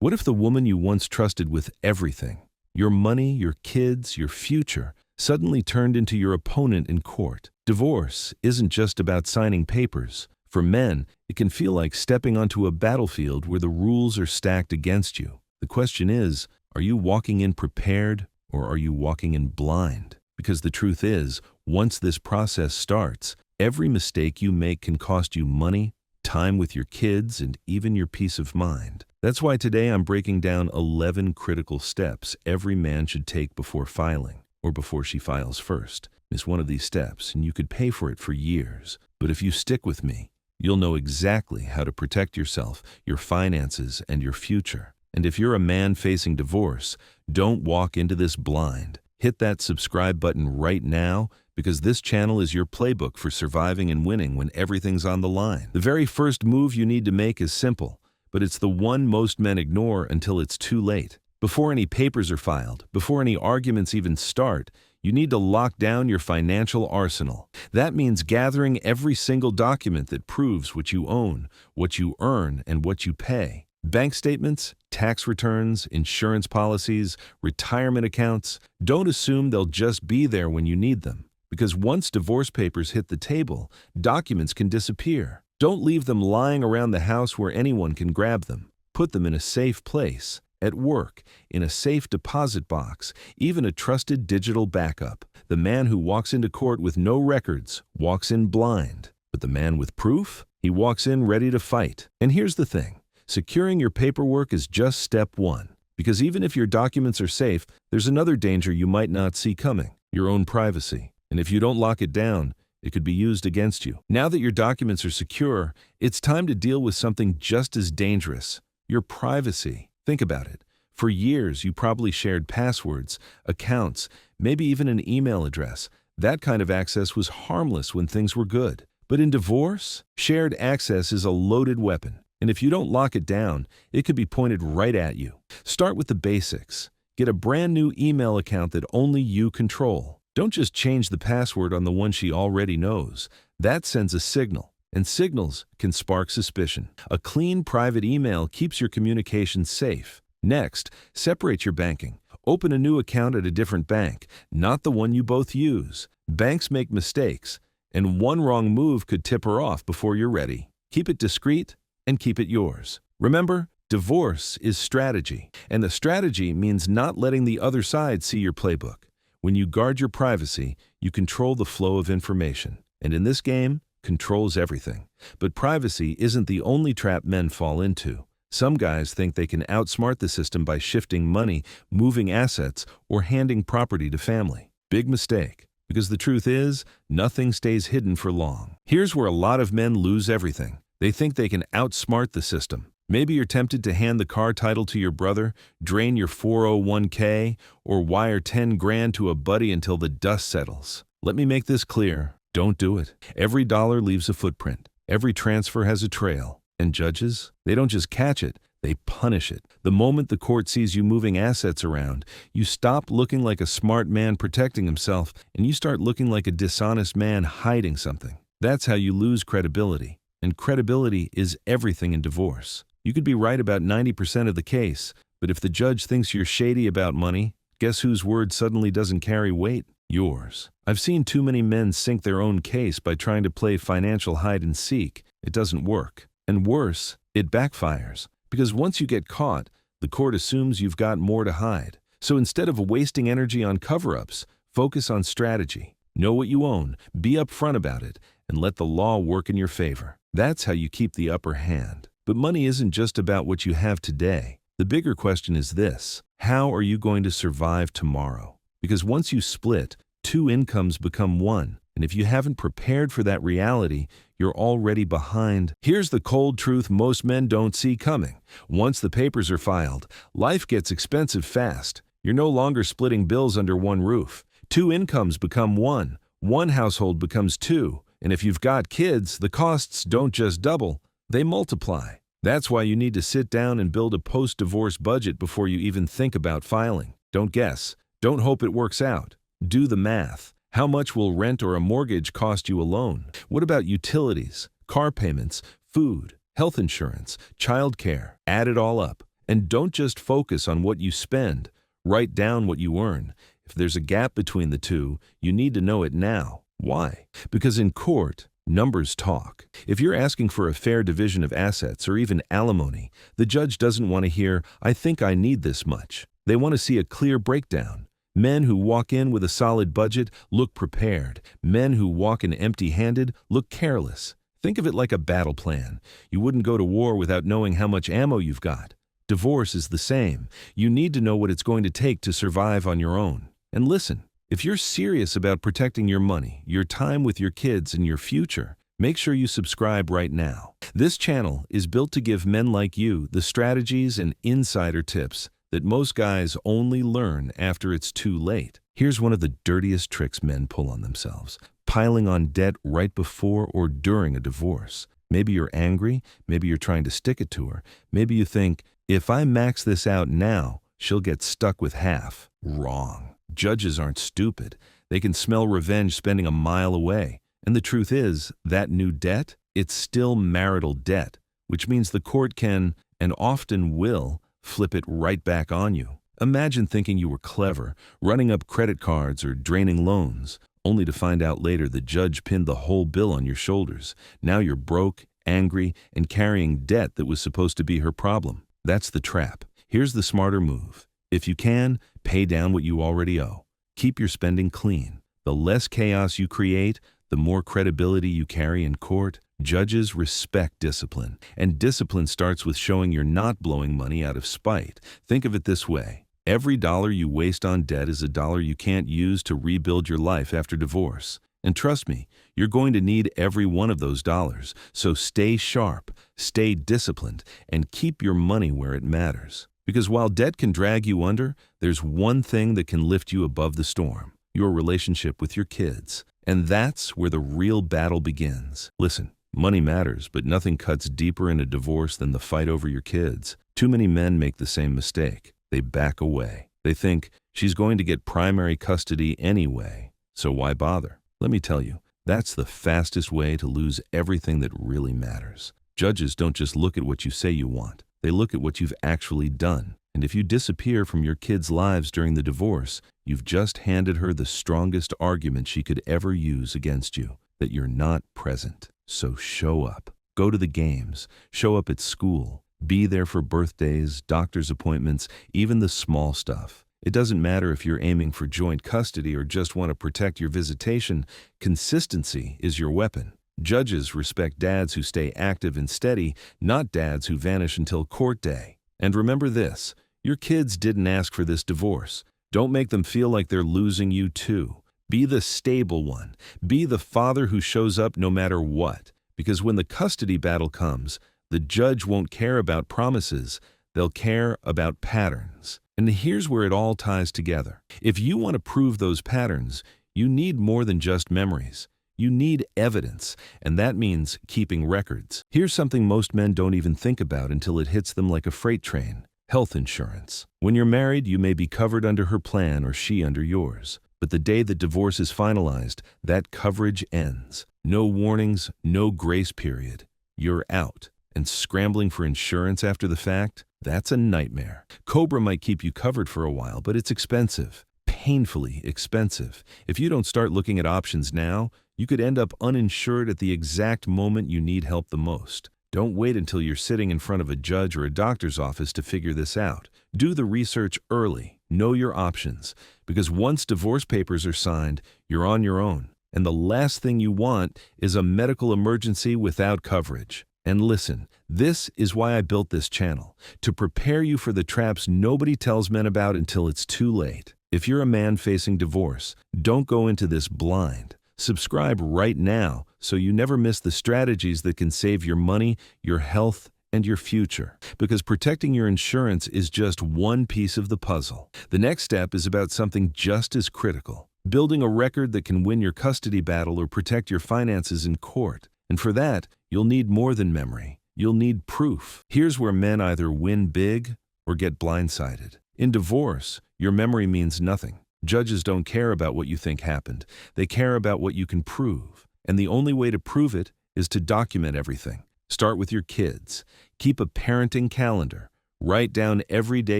What if the woman you once trusted with everything, your money, your kids, your future, suddenly turned into your opponent in court? Divorce isn't just about signing papers. For men, it can feel like stepping onto a battlefield where the rules are stacked against you. The question is, are you walking in prepared or are you walking in blind? Because the truth is, once this process starts, every mistake you make can cost you money, time with your kids, and even your peace of mind. That's why today I'm breaking down 11 critical steps every man should take before filing, or before she files first. Miss one of these steps, and you could pay for it for years. But if you stick with me, you'll know exactly how to protect yourself, your finances, and your future. And if you're a man facing divorce, don't walk into this blind. Hit that subscribe button right now, because this channel is your playbook for surviving and winning when everything's on the line. The very first move you need to make is simple, but it's the one most men ignore until it's too late. Before any papers are filed, before any arguments even start, you need to lock down your financial arsenal. That means gathering every single document that proves what you own, what you earn, and what you pay. Bank statements, tax returns, insurance policies, retirement accounts. Don't assume they'll just be there when you need them. Because once divorce papers hit the table, documents can disappear. Don't leave them lying around the house where anyone can grab them. Put them in a safe place, at work, in a safe deposit box, even a trusted digital backup. The man who walks into court with no records walks in blind. But the man with proof? He walks in ready to fight. And here's the thing. Securing your paperwork is just step one. Because even if your documents are safe, there's another danger you might not see coming: your own privacy. And if you don't lock it down, it could be used against you. Now that your documents are secure, it's time to deal with something just as dangerous: your privacy. Think about it. For years, you probably shared passwords, accounts, maybe even an email address. That kind of access was harmless when things were good. But in divorce, shared access is a loaded weapon. And if you don't lock it down, it could be pointed right at you. Start with the basics. Get a brand new email account that only you control. Don't just change the password on the one she already knows. That sends a signal, and signals can spark suspicion. A clean private email keeps your communication safe. Next, separate your banking. Open a new account at a different bank, not the one you both use. Banks make mistakes, and one wrong move could tip her off before you're ready. Keep it discreet and keep it yours. Remember, divorce is strategy, and the strategy means not letting the other side see your playbook. When you guard your privacy, you control the flow of information. And in this game, control's everything. But privacy isn't the only trap men fall into. Some guys think they can outsmart the system by shifting money, moving assets, or handing property to family. Big mistake. Because the truth is, nothing stays hidden for long. Here's where a lot of men lose everything. They think they can outsmart the system. Maybe you're tempted to hand the car title to your brother, drain your 401k, or wire 10 grand to a buddy until the dust settles. Let me make this clear. Don't do it. Every dollar leaves a footprint. Every transfer has a trail. And judges, they don't just catch it, they punish it. The moment the court sees you moving assets around, you stop looking like a smart man protecting himself, and you start looking like a dishonest man hiding something. That's how you lose credibility. And credibility is everything in divorce. You could be right about 90% of the case, but if the judge thinks you're shady about money, guess whose word suddenly doesn't carry weight? Yours. I've seen too many men sink their own case by trying to play financial hide and seek. It doesn't work. And worse, it backfires. Because once you get caught, the court assumes you've got more to hide. So instead of wasting energy on cover-ups, focus on strategy. Know what you own, be upfront about it, and let the law work in your favor. That's how you keep the upper hand. But money isn't just about what you have today. The bigger question is this: how are you going to survive tomorrow? Because once you split, two incomes become one. And if you haven't prepared for that reality, you're already behind. Here's the cold truth most men don't see coming. Once the papers are filed, life gets expensive fast. You're no longer splitting bills under one roof. Two incomes become one. One household becomes two. And if you've got kids, the costs don't just double, they multiply. That's why you need to sit down and build a post-divorce budget before you even think about filing. Don't guess. Don't hope it works out. Do the math. How much will rent or a mortgage cost you alone? What about utilities, car payments, food, health insurance, childcare? Add it all up. And don't just focus on what you spend. Write down what you earn. If there's a gap between the two, you need to know it now. Why? Because in court, numbers talk. If you're asking for a fair division of assets or even alimony, the judge doesn't want to hear, "I think I need this much." They want to see a clear breakdown. Men who walk in with a solid budget look prepared. Men who walk in empty-handed look careless. Think of it like a battle plan. You wouldn't go to war without knowing how much ammo you've got. Divorce is the same. You need to know what it's going to take to survive on your own. And listen, if you're serious about protecting your money, your time with your kids, and your future, make sure you subscribe right now. This channel is built to give men like you the strategies and insider tips that most guys only learn after it's too late. Here's one of the dirtiest tricks men pull on themselves: piling on debt right before or during a divorce. Maybe you're angry, maybe you're trying to stick it to her, maybe you think, if I max this out now, she'll get stuck with half. Wrong. Judges aren't stupid. They can smell revenge spending a mile away. And the truth is, that new debt, it's still marital debt, which means the court can, and often will, flip it right back on you. Imagine thinking you were clever, running up credit cards or draining loans, only to find out later the judge pinned the whole bill on your shoulders. Now you're broke, angry, and carrying debt that was supposed to be her problem. That's the trap. Here's the smarter move. If you can, pay down what you already owe. Keep your spending clean. The less chaos you create, the more credibility you carry in court. Judges respect discipline, and discipline starts with showing you're not blowing money out of spite. Think of it this way: every dollar you waste on debt is a dollar you can't use to rebuild your life after divorce. And trust me, you're going to need every one of those dollars. So stay sharp, stay disciplined, and keep your money where it matters. Because while debt can drag you under, there's one thing that can lift you above the storm: your relationship with your kids. And that's where the real battle begins. Listen, money matters, but nothing cuts deeper in a divorce than the fight over your kids. Too many men make the same mistake. They back away. They think, she's going to get primary custody anyway, so why bother? Let me tell you, that's the fastest way to lose everything that really matters. Judges don't just look at what you say you want. They look at what you've actually done. And if you disappear from your kids' lives during the divorce, you've just handed her the strongest argument she could ever use against you, that you're not present. So show up. Go to the games. Show up at school. Be there for birthdays, doctor's appointments, even the small stuff. It doesn't matter if you're aiming for joint custody or just want to protect your visitation. Consistency is your weapon. Judges respect dads who stay active and steady, not dads who vanish until court day. And remember this: your kids didn't ask for this divorce. Don't make them feel like they're losing you too. Be the stable one. Be the father who shows up no matter what. Because when the custody battle comes, the judge won't care about promises. They'll care about patterns. And here's where it all ties together. If you want to prove those patterns, you need more than just memories. You need evidence, and that means keeping records. Here's something most men don't even think about until it hits them like a freight train: health insurance. When you're married, you may be covered under her plan or she under yours. But the day that divorce is finalized, that coverage ends. No warnings, no grace period. You're out. And scrambling for insurance after the fact? That's a nightmare. Cobra might keep you covered for a while, but it's expensive. Painfully expensive. If you don't start looking at options now, you could end up uninsured at the exact moment you need help the most. Don't wait until you're sitting in front of a judge or a doctor's office to figure this out. Do the research early. Know your options. Because once divorce papers are signed, you're on your own. And the last thing you want is a medical emergency without coverage. And listen, this is why I built this channel: to prepare you for the traps nobody tells men about until it's too late. If you're a man facing divorce, don't go into this blind. Subscribe right now so you never miss the strategies that can save your money, your health, and your future. Because protecting your insurance is just one piece of the puzzle. The next step is about something just as critical: building a record that can win your custody battle or protect your finances in court. And for that, you'll need more than memory. You'll need proof. Here's where men either win big or get blindsided. In divorce, your memory means nothing. Judges don't care about what you think happened. They care about what you can prove. And the only way to prove it is to document everything. Start with your kids. Keep a parenting calendar. Write down every day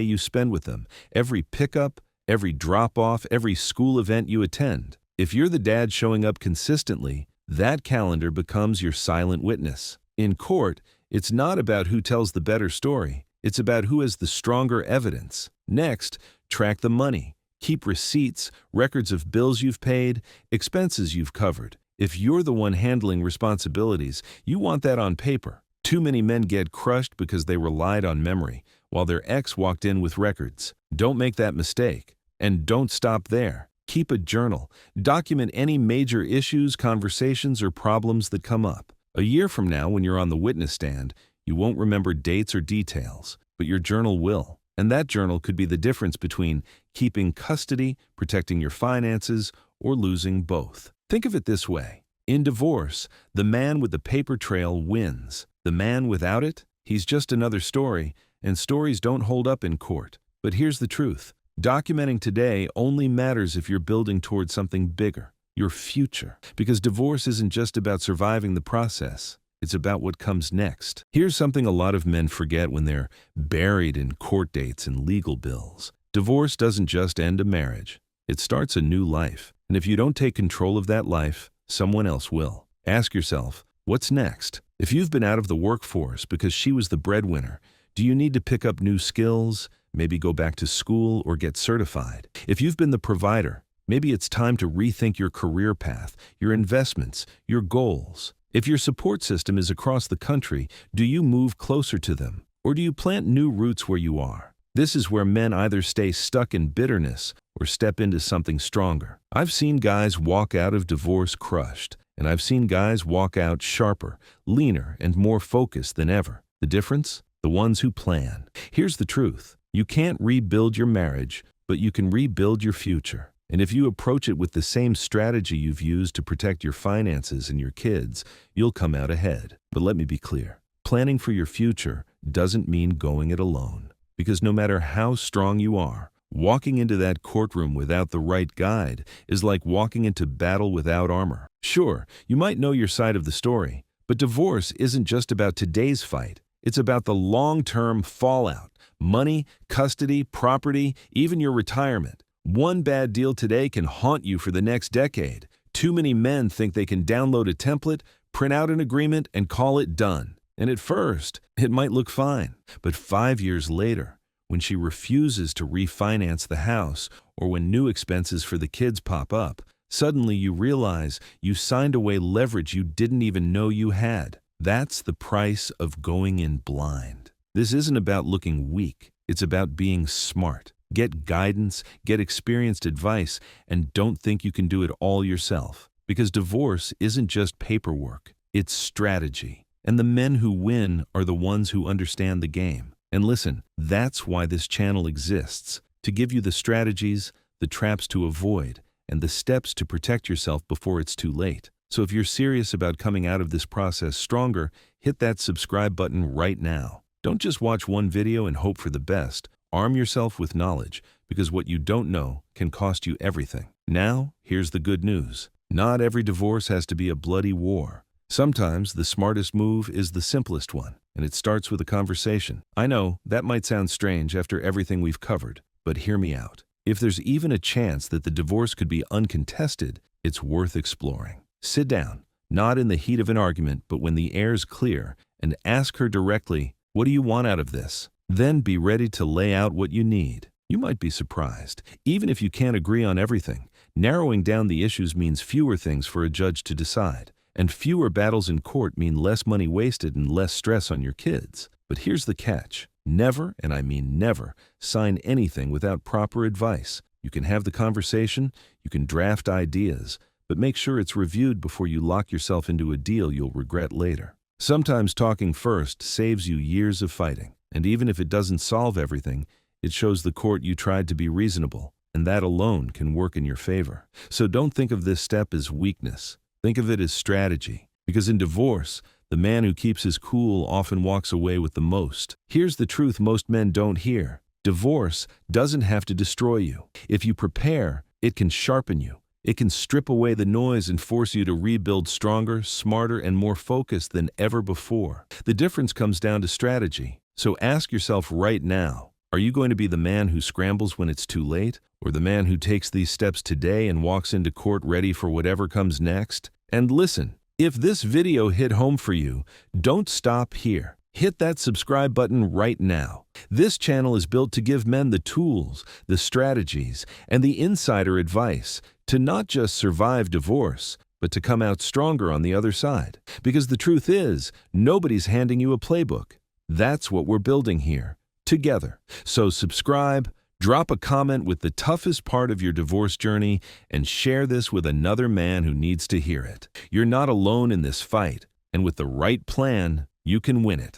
you spend with them, every pickup, every drop-off, every school event you attend. If you're the dad showing up consistently, that calendar becomes your silent witness. In court, it's not about who tells the better story. It's about who has the stronger evidence. Next, track the money. Keep receipts, records of bills you've paid, expenses you've covered. If you're the one handling responsibilities, you want that on paper. Too many men get crushed because they relied on memory, while their ex walked in with records. Don't make that mistake. And don't stop there. Keep a journal. Document any major issues, conversations, or problems that come up. A year from now, when you're on the witness stand, you won't remember dates or details, but your journal will. And that journal could be the difference between keeping custody, protecting your finances, or losing both. Think of it this way. In divorce, the man with the paper trail wins. The man without it, he's just another story, and stories don't hold up in court. But here's the truth. Documenting today only matters if you're building towards something bigger, your future. Because divorce isn't just about surviving the process. It's about what comes next. Here's something a lot of men forget when they're buried in court dates and legal bills. Divorce doesn't just end a marriage. It starts a new life. And if you don't take control of that life, someone else will. Ask yourself, what's next? If you've been out of the workforce because she was the breadwinner, do you need to pick up new skills, maybe go back to school or get certified? If you've been the provider, maybe it's time to rethink your career path, your investments, your goals. If your support system is across the country, do you move closer to them? Or do you plant new roots where you are? This is where men either stay stuck in bitterness or step into something stronger. I've seen guys walk out of divorce crushed, and I've seen guys walk out sharper, leaner, and more focused than ever. The difference? The ones who plan. Here's the truth. You can't rebuild your marriage, but you can rebuild your future. And if you approach it with the same strategy you've used to protect your finances and your kids, you'll come out ahead. But let me be clear. Planning for your future doesn't mean going it alone. Because no matter how strong you are, walking into that courtroom without the right guide is like walking into battle without armor. Sure, you might know your side of the story, but divorce isn't just about today's fight. It's about the long-term fallout. Money, custody, property, even your retirement. One bad deal today can haunt you for the next decade. Too many men think they can download a template, print out an agreement, and call it done. And at first, it might look fine. But 5 years later, when she refuses to refinance the house or when new expenses for the kids pop up, suddenly you realize you signed away leverage you didn't even know you had. That's the price of going in blind. This isn't about looking weak. It's about being smart. Get guidance, get experienced advice, and don't think you can do it all yourself. Because divorce isn't just paperwork, it's strategy. And the men who win are the ones who understand the game. And listen, that's why this channel exists, to give you the strategies, the traps to avoid, and the steps to protect yourself before it's too late. So if you're serious about coming out of this process stronger, hit that subscribe button right now. Don't just watch one video and hope for the best. Arm yourself with knowledge, because what you don't know can cost you everything. Now, here's the good news. Not every divorce has to be a bloody war. Sometimes the smartest move is the simplest one, and it starts with a conversation. I know, that might sound strange after everything we've covered, but hear me out. If there's even a chance that the divorce could be uncontested, it's worth exploring. Sit down, not in the heat of an argument, but when the air's clear, and ask her directly, what do you want out of this? Then be ready to lay out what you need. You might be surprised. Even if you can't agree on everything, narrowing down the issues means fewer things for a judge to decide. And fewer battles in court mean less money wasted and less stress on your kids. But here's the catch. Never, and I mean never, sign anything without proper advice. You can have the conversation, you can draft ideas, but make sure it's reviewed before you lock yourself into a deal you'll regret later. Sometimes talking first saves you years of fighting. And even if it doesn't solve everything, it shows the court you tried to be reasonable, and that alone can work in your favor. So don't think of this step as weakness. Think of it as strategy. Because in divorce, the man who keeps his cool often walks away with the most. Here's the truth most men don't hear. Divorce doesn't have to destroy you. If you prepare, it can sharpen you. It can strip away the noise and force you to rebuild stronger, smarter, and more focused than ever before. The difference comes down to strategy. So ask yourself right now, are you going to be the man who scrambles when it's too late, or the man who takes these steps today and walks into court ready for whatever comes next? And listen, if this video hit home for you, don't stop here. Hit that subscribe button right now. This channel is built to give men the tools, the strategies, and the insider advice to not just survive divorce, but to come out stronger on the other side. Because the truth is, nobody's handing you a playbook. That's what we're building here, together. So subscribe, drop a comment with the toughest part of your divorce journey, and share this with another man who needs to hear it. You're not alone in this fight, and with the right plan, you can win it.